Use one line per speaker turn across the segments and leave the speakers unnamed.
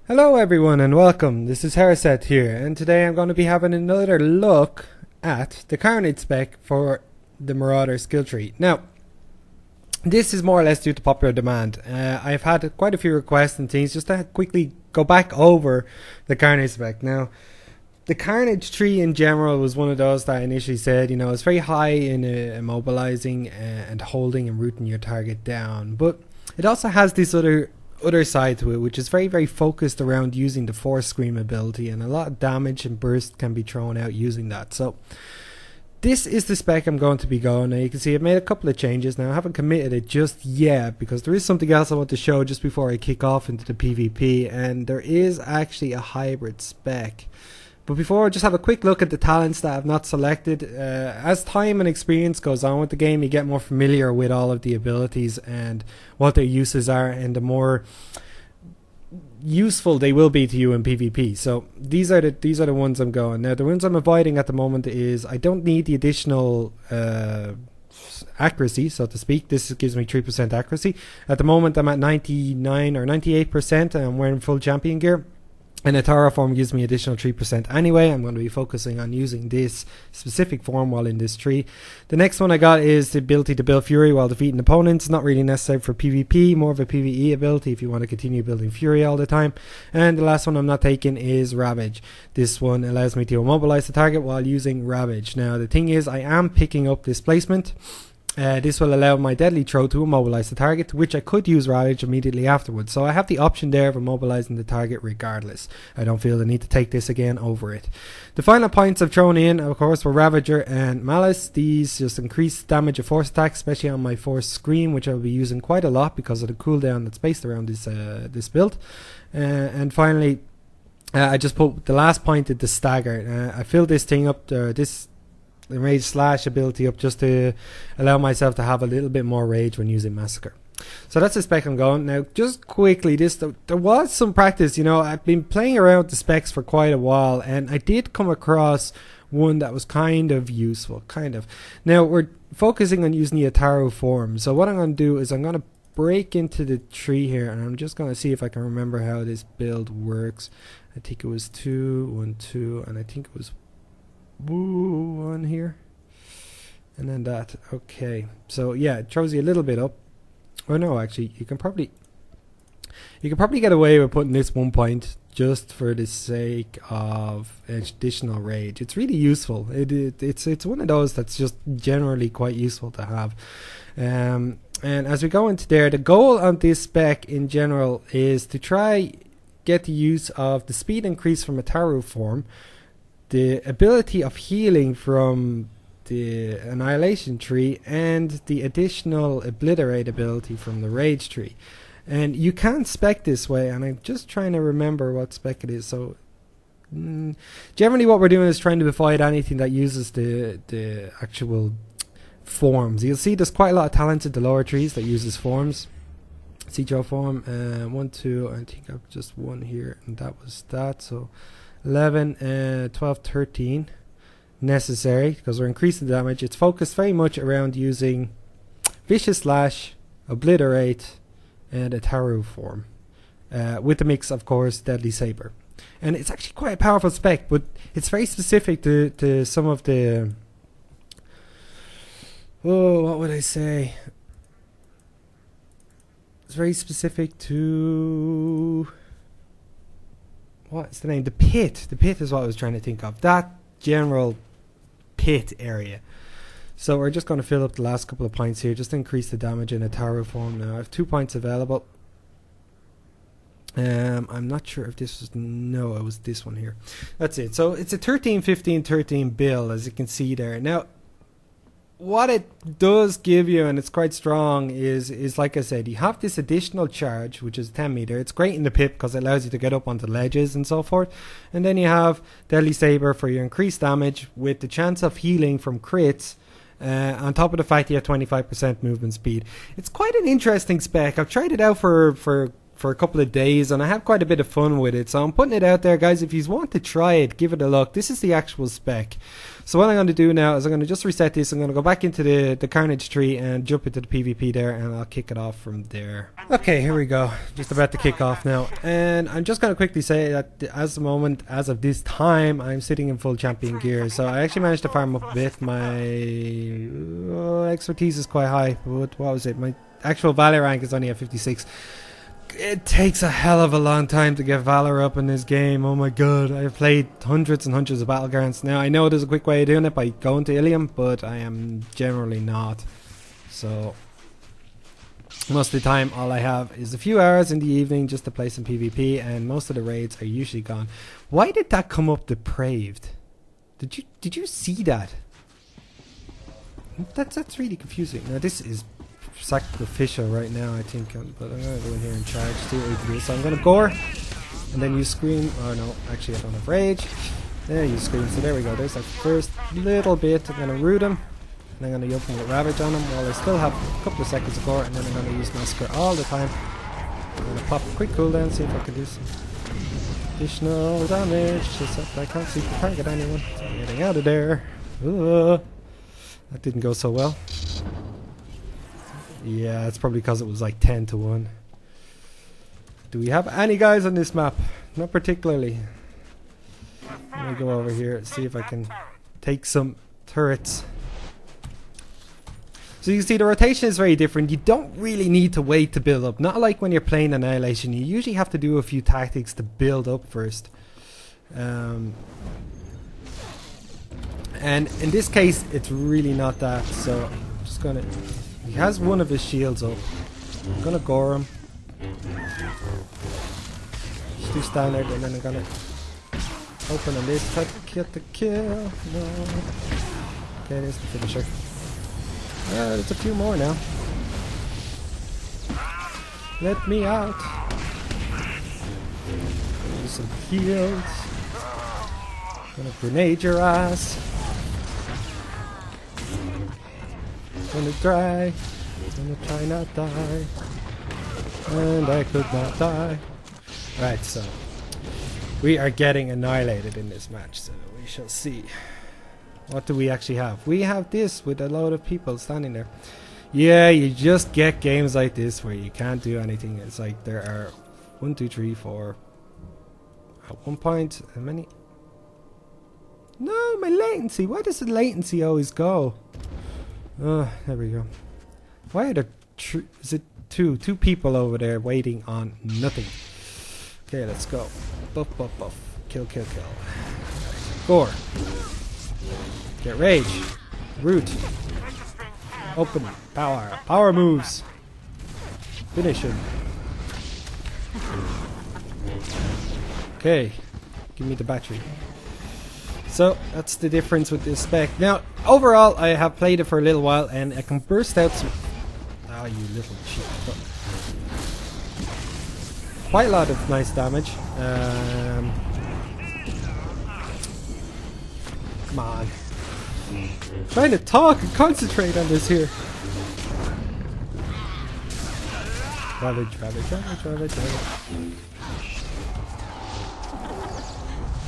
Hello everyone and welcome, this is Haraset here, and today I'm going to be having another look at the carnage spec for the Marauder skill tree. Now, this is more or less due to popular demand. I've had quite a few requests and things just to quickly go back over the carnage spec. Now, the carnage tree in general was one of those that I initially said, you know, it's very high in immobilizing and holding and rooting your target down, but it also has this other side to it, which is very focused around using the force scream ability, and a lot of damage and burst can be thrown out using that. So this is the spec I'm going to be going. Now you can see I've made a couple of changes. Now I haven't committed it just yet because there is something else I want to show just before I kick off into the PvP, and there is actually a hybrid spec. But before, I just have a quick look at the talents that I've not selected. As time and experience goes on with the game, you get more familiar with all of the abilities and what their uses are, and the more useful they will be to you in PvP. So these are the ones I'm going. Now the ones I'm avoiding at the moment is I don't need the additional accuracy, so to speak. This gives me 3% accuracy. At the moment I'm at 99 or 98% and I'm wearing full champion gear. And a Tara form gives me additional 3% anyway. I'm going to be focusing on using this specific form while in this tree. The next one I got is the ability to build Fury while defeating opponents. Not really necessary for PvP, more of a PvE ability if you want to continue building Fury all the time. And the last one I'm not taking is Ravage. This one allows me to immobilize the target while using Ravage. Now the thing is, I am picking up displacement. This will allow my deadly throw to immobilize the target, which I could use Ravage immediately afterwards. So I have the option there of immobilizing the target regardless. I don't feel the need to take this again over it. The final points I've thrown in, of course, were Ravager and Malice. These just increase damage of force attacks, especially on my force scream, which I'll be using quite a lot because of the cooldown that's based around this build. And finally, I just put the last point at the stagger. I filled this thing up, the rage slash ability up, just to allow myself to have a little bit more rage when using massacre. So that's the spec I'm going. Now just quickly, there was some practice, you know. I've been playing around with the specs for quite a while, and I did come across one that was kind of useful, Now we're focusing on using the Ataru form, so what I'm going to do is I'm going to break into the tree here, and I'm just going to see if I can remember how this build works. I think it was 2, 1, 2, and I think it was one here, and then that. Okay, so yeah, it throws you a little bit up. Oh no, actually you can probably get away with putting this 1 point just for the sake of additional rage. It's really useful. It's one of those that's just generally quite useful to have. And as we go into there, the goal of this spec in general is to try get the use of the speed increase from a Taru form, the ability of healing from the Annihilation tree, and the additional Obliterate ability from the Rage tree. And you can spec this way, and I'm just trying to remember what spec it is. So generally what we're doing is trying to avoid anything that uses the actual forms. You'll see there's quite a lot of talents in the lower trees that uses forms. C-Draw form, 1, 2, I think I've just one here, and that was that. So 11, 12, 13 necessary because we're increasing the damage. It's focused very much around using Vicious Slash, Obliterate, and a Taru form, with the mix, of course, Deadly Saber. And it's actually quite a powerful spec, but it's very specific to some of the, what would I say? It's very specific to, what's the name? The pit. The pit is what I was trying to think of. That general pit area. So we're just going to fill up the last couple of points here, just to increase the damage in a Taru form. Now I have 2 points available. I'm not sure if this was, no, it was this one here. That's it. So it's a 13, 15, 13 build, as you can see there. Now, what it does give you, and it's quite strong, is like I said, you have this additional charge, which is 10 meter. It's great in the pit because it allows you to get up onto ledges and so forth. And then you have Deadly Saber for your increased damage with the chance of healing from crits, on top of the fact you have 25% movement speed. It's quite an interesting spec. I've tried it out for for a couple of days, and I have quite a bit of fun with it. So I'm putting it out there, guys. If you want to try it, give it a look. This is the actual spec. So what I'm going to do now is I'm going to just reset this. I'm going to go back into the carnage tree and jump into the PvP there, and I'll kick it off from there. Okay, here we go. Just about to kick off now, and I'm just going to quickly say that as of this time, I'm sitting in full champion gear. So I actually managed to farm up a bit. My expertise is quite high, but what was it? My actual valor rank is only at 56. It takes a hell of a long time to get Valor up in this game. Oh my god, I've played hundreds and hundreds of battlegrounds. Now I know there's a quick way of doing it by going to Ilium, but I am generally not. So most of the time all I have is a few hours in the evening just to play some PvP, and most of the raids are usually gone. Why did that come up depraved? Did you see that? That's really confusing. Now this is sacrificial right now, I think, but I'm gonna go in here and charge, see what we can do. So I'm gonna gore and then use scream. Oh no, actually I don't have rage. There, use scream. So there we go, there's that first little bit. I'm gonna root him and I'm gonna open with ravage on him while I still have a couple of seconds of gore, and then I'm gonna use massacre all the time. I'm gonna pop a quick cooldown, see if I can do some additional damage, just that I can't seem to target anyone. So I'm getting out of there. That didn't go so well. Yeah, it's probably because it was like 10 to 1. Do we have any guys on this map? Not particularly. Let me go over here and see if I can take some turrets. So you can see the rotation is very different. You don't really need to wait to build up. Not like when you're playing Annihilation. You usually have to do a few tactics to build up first. And in this case, it's really not that. So I'm just gonna... He has one of his shields up. I'm gonna gore him. Just do standard, and then I'm gonna open on this, try to get the kill. No. Okay, there's the finisher. There's a few more now. Let me out. Do some heals. Gonna grenade your ass. Gonna try not die, and I could not die. Right, so we are getting annihilated in this match, so we shall see. What do we actually have? We have this with a load of people standing there. Yeah, you just get games like this where you can't do anything. It's like there are 1, 2, 3, 4 at one point. How many? No, my latency. Why does the latency always go? Oh, there we go. Why are there is it two people over there waiting on nothing? Okay, let's go. Buff, buff, buff. Kill, kill, kill. Gore. Get rage. Root. Open. Power. Power moves. Finish him. Okay. Give me the battery. So that's the difference with this spec. Now, overall, I have played it for a little while, and I can burst out some... Ah, you little cheat. Quite a lot of nice damage. Come on. I'm trying to talk and concentrate on this here. Ravage, ravage, ravage, ravage, ravage.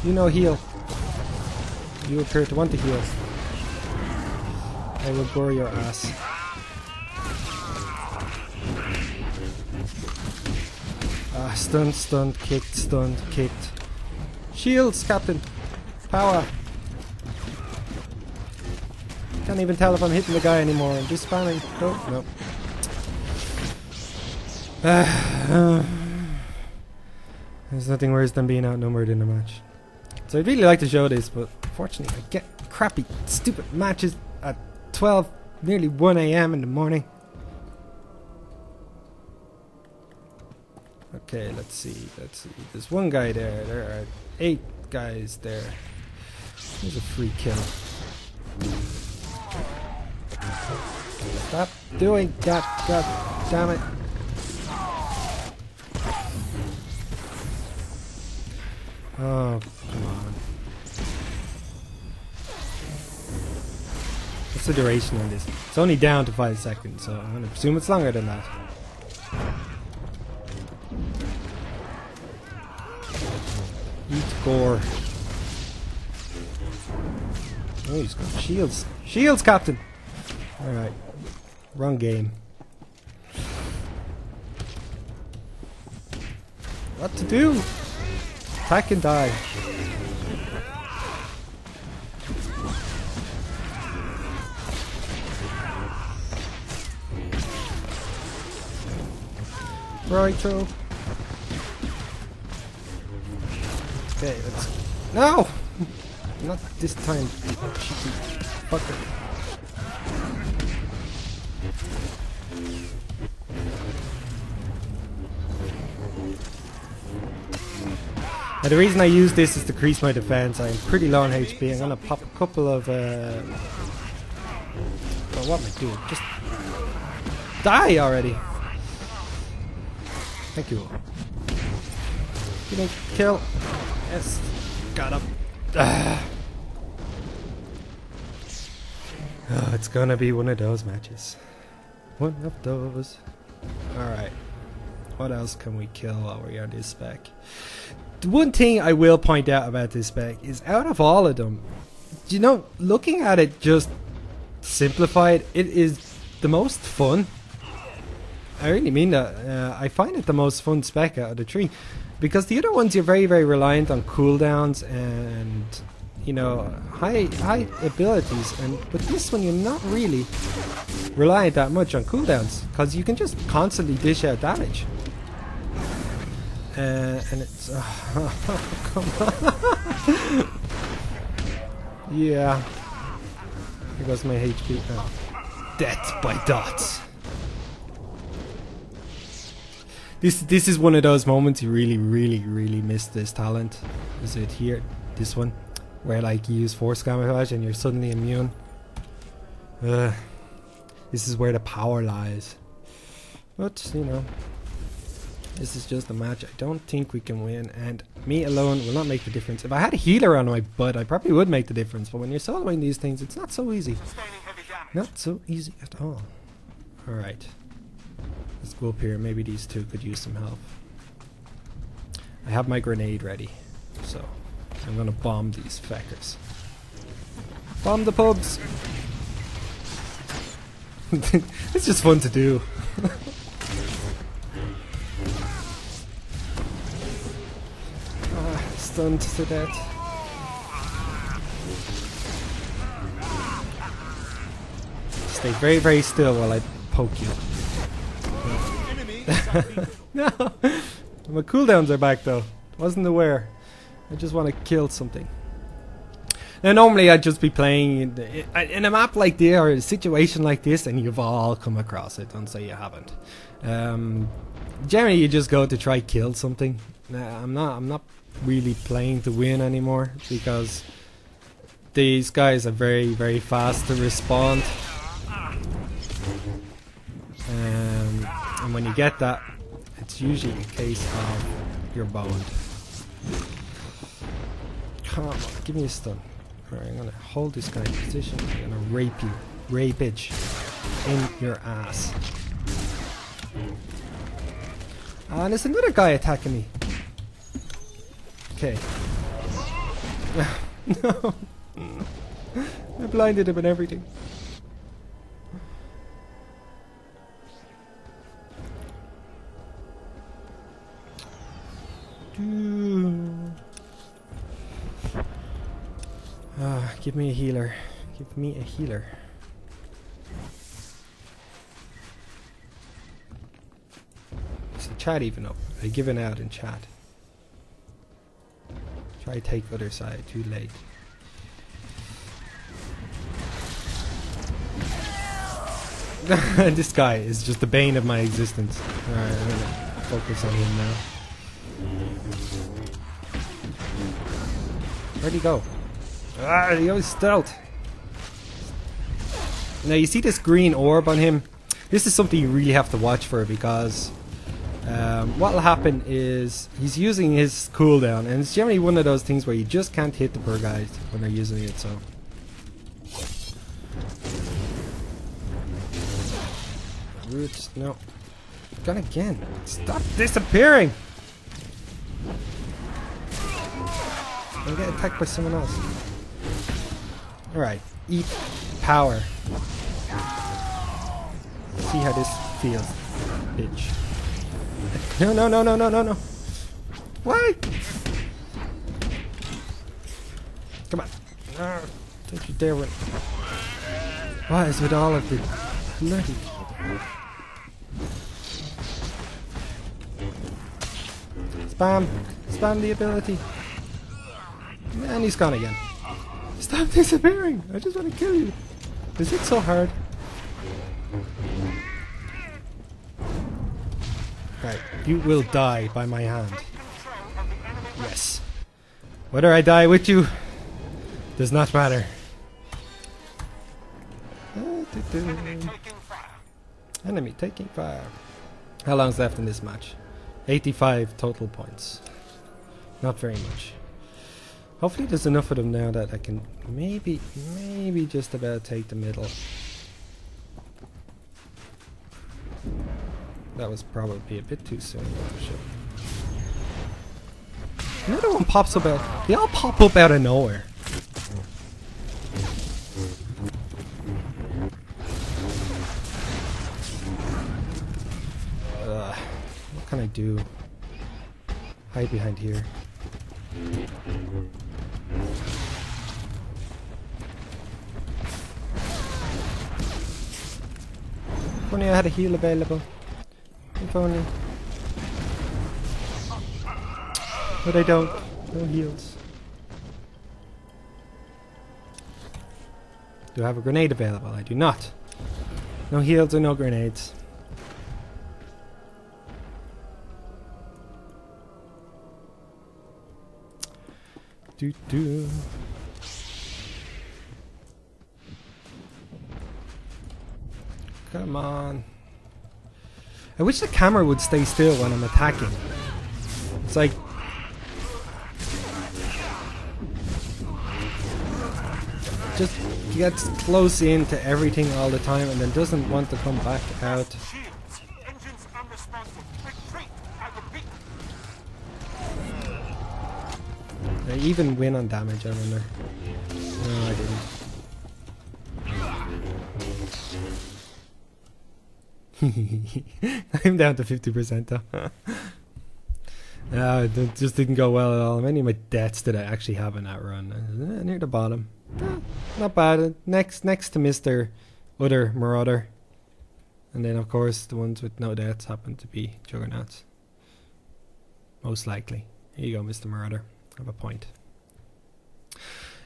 You know, heal. You appear to want to heal. I will gore your ass. Ah, stunned, stunned, kicked, stunned, kicked. Shields, Captain! Power! Can't even tell if I'm hitting the guy anymore. I'm just spamming. Oh, no. There's nothing worse than being outnumbered in a match. So I'd really like to show this, but unfortunately I get crappy, stupid matches at 12, nearly 1 AM in the morning. Okay, let's see. There's one guy there. There are 8 guys there. There's a free kill. Stop doing that, god damn it. Oh, come on. What's the duration on this? It's only down to 5 seconds, so I'm gonna presume it's longer than that. Eat gore. Oh, he's got shields. Shields, Captain! Alright. Wrong game. What to do? Attack and die. Right throw. Okay, let's. No! Not this time, cheeky fucker. Now the reason I use this is to increase my defense. I'm pretty low on HP. I'm gonna pop a couple of well, what am I doing? Just die already. Thank you. Give me kill. Yes. Got him. Oh, it's gonna be one of those matches. One of those. Alright. What else can we kill while we're on this spec? The one thing I will point out about this spec is out of all of them, you know, looking at it just simplified, it is the most fun. I really mean that. I find it the most fun spec out of the three, because the other ones you're very, very reliant on cooldowns and, you know, high abilities, and with this one you're not really reliant that much on cooldowns, because you can just constantly dish out damage. And it's come on. Yeah. Here goes my HP. Oh. Death by dots. This is one of those moments you really miss this talent. Is it here? This one, where like you use force camouflage and you're suddenly immune. This is where the power lies. But you know, this is just a match I don't think we can win, and me alone will not make the difference. If I had a healer on my butt, I probably would make the difference, but when you're soloing these things, it's not so easy. Not so easy at all. Alright. Let's go up here. Maybe these two could use some help. I have my grenade ready, so I'm gonna bomb these feckers. Bomb the pubs! It's just fun to do. Stunned to death. Stay very still while I poke you. No! My cooldowns are back though. Wasn't aware. I just want to kill something. Now normally I'd just be playing in a map like this or a situation like this, and you've all come across it, don't say you haven't. Generally you just go to try kill something. I'm not really playing to win anymore, because these guys are very fast to respond. And when you get that, it's usually a case of you're boned. Come on, give me a stun. Alright, I'm gonna hold this guy in position. I'm gonna rape you. Rapage. In your ass. And there's another guy attacking me. Okay. No. I blinded him and everything. Give me a healer. Give me a healer. Is the chat even up? Are they giving out in chat? Try take other side. Too late. This guy is just the bane of my existence. Alright, I'm gonna focus on him now. Where'd he go? Ah, he always stealth. Now you see this green orb on him? This is something you really have to watch for, because what will happen is he's using his cooldown, and it's generally one of those things where you just can't hit the poor guys when they're using it, so. Roots, no. Gone again. Stop disappearing! I get attacked by someone else. Alright, eat power. See how this feels, bitch. No, no, no, no, no, no, no. Why? Come on. Don't you dare run. What is with all of the bloody... Spam. Spam the ability. And he's gone again. Stop disappearing. I just want to kill you. Is it so hard? Right. You will die by my hand. Yes. Whether I die with you does not matter. Enemy taking fire. How long's left in this match? 85 total points. Not very much. Hopefully there's enough of them now that I can maybe just about take the middle. That was probably a bit too soon. Another one pops up out. They all pop up out of nowhere. What can I do? Hide behind here. If only I had a heal available. If only. But I don't. No heals. Do I have a grenade available? I do not. No heals or no grenades. Do. Come on. I wish the camera would stay still when I'm attacking. It's like... just gets close into everything all the time and then doesn't want to come back out. I even win on damage, I wonder. No, I didn't. I'm down to 50% though. No, it just didn't go well at all. How many of my deaths did I actually have in that run? Near the bottom. Not bad. Next to Mr. Other Marauder. And then of course the ones with no deaths happen to be Juggernauts. Most likely. Here you go, Mr. Marauder. Have a point.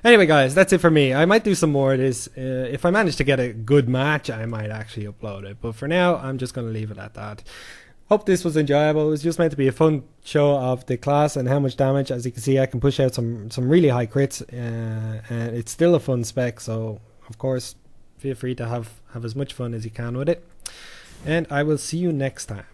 Anyway guys, that's it for me. I might do some more of this. If I manage to get a good match, I might actually upload it. But for now, I'm just going to leave it at that. Hope this was enjoyable. It was just meant to be a fun show of the class and how much damage. As you can see, I can push out some really high crits. And it's still a fun spec. So, of course, feel free to have as much fun as you can with it. And I will see you next time.